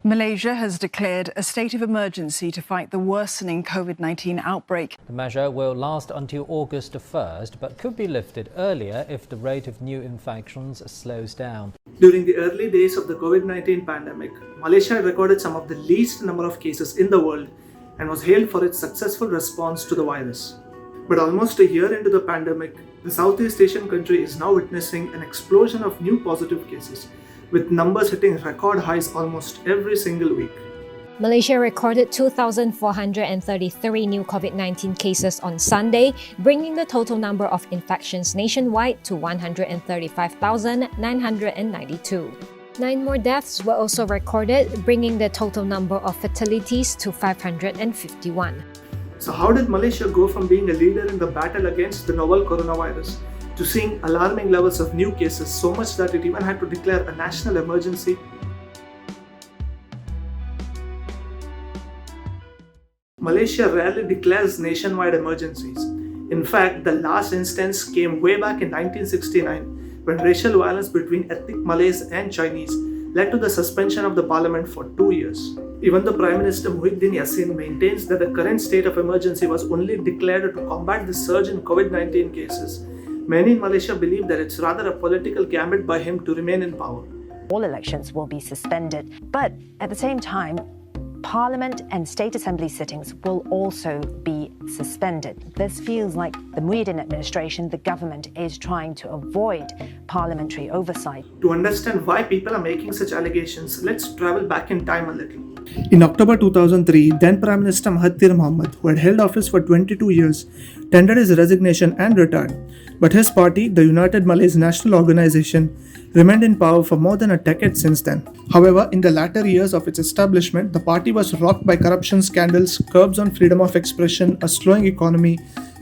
Malaysia has declared a state of emergency to fight the worsening COVID-19 outbreak. The measure will last until August 1st, but could be lifted earlier if the rate of new infections slows down. During the early days of the COVID-19 pandemic, Malaysia recorded some of the least number of cases in the world and was hailed for its successful response to the virus. But almost a year into the pandemic, the Southeast Asian country is now witnessing an explosion of new positive cases, with numbers hitting record highs almost every single week. Malaysia recorded 2,433 new COVID-19 cases on Sunday, bringing the total number of infections nationwide to 135,992. 9 more deaths were also recorded, bringing the total number of fatalities to 551. So how did Malaysia go from being a leader in the battle against the novel coronavirus to seeing alarming levels of new cases, so much that it even had to declare a national emergency? Malaysia rarely declares nationwide emergencies. In fact, the last instance came way back in 1969 when racial violence between ethnic Malays and Chinese led to the suspension of the parliament for 2 years. Even the Prime Minister Muhyiddin Yassin maintains that the current state of emergency was only declared to combat the surge in COVID-19 cases. Many in Malaysia believe that it's rather a political gambit by him to remain in power. All elections will be suspended, but at the same time, Parliament and State Assembly sittings will also be suspended. This feels like the Muhyiddin administration, the government, is trying to avoid parliamentary oversight. To understand why people are making such allegations, let's travel back in time a little. In October 2003, then Prime Minister Mahathir Mohamad, who had held office for 22 years, tendered his resignation and retired. But his party, the United Malays National Organization, remained in power for more than a decade since then. However, in the latter years of its establishment, the party was rocked by corruption scandals, curbs on freedom of expression, a slowing economy,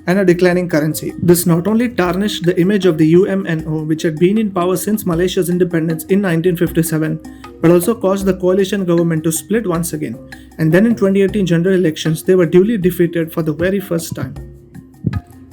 and a declining currency. This not only tarnished the image of the UMNO, which had been in power since Malaysia's independence in 1957, but also caused the coalition government to split once again. And then in 2018 general elections, they were duly defeated for the very first time.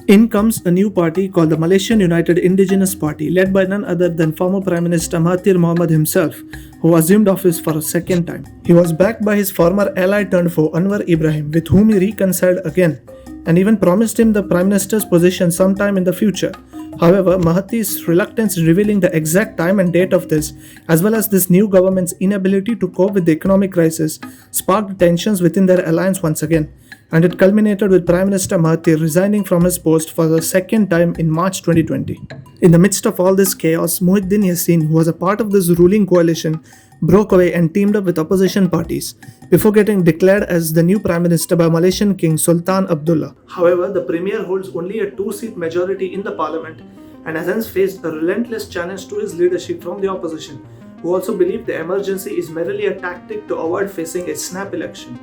In comes a new party called the Malaysian United Indigenous Party, led by none other than former Prime Minister Mahathir Mohamad himself, who assumed office for a second time. He was backed by his former ally turned foe Anwar Ibrahim, with whom he reconciled again, and even promised him the Prime Minister's position sometime in the future. However, Mahathir's reluctance in revealing the exact time and date of this, as well as this new government's inability to cope with the economic crisis, sparked tensions within their alliance once again, and it culminated with Prime Minister Mahathir resigning from his post for the second time in March 2020. In the midst of all this chaos, Muhyiddin Yassin, who was a part of this ruling coalition, broke away and teamed up with opposition parties before getting declared as the new Prime Minister by Malaysian King Sultan Abdullah. However, the Premier holds only a 2-seat majority in the parliament and has hence faced a relentless challenge to his leadership from the opposition, who also believe the emergency is merely a tactic to avoid facing a snap election.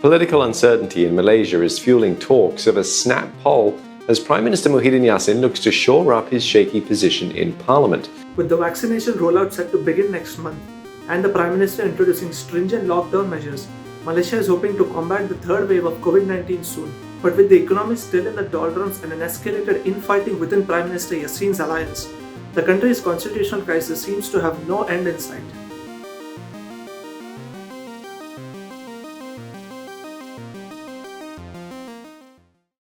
Political uncertainty in Malaysia is fueling talks of a snap poll as Prime Minister Muhyiddin Yassin looks to shore up his shaky position in Parliament. With the vaccination rollout set to begin next month and the Prime Minister introducing stringent lockdown measures, Malaysia is hoping to combat the third wave of COVID-19 soon. But with the economy still in the doldrums and an escalated infighting within Prime Minister Yassin's alliance, the country's constitutional crisis seems to have no end in sight.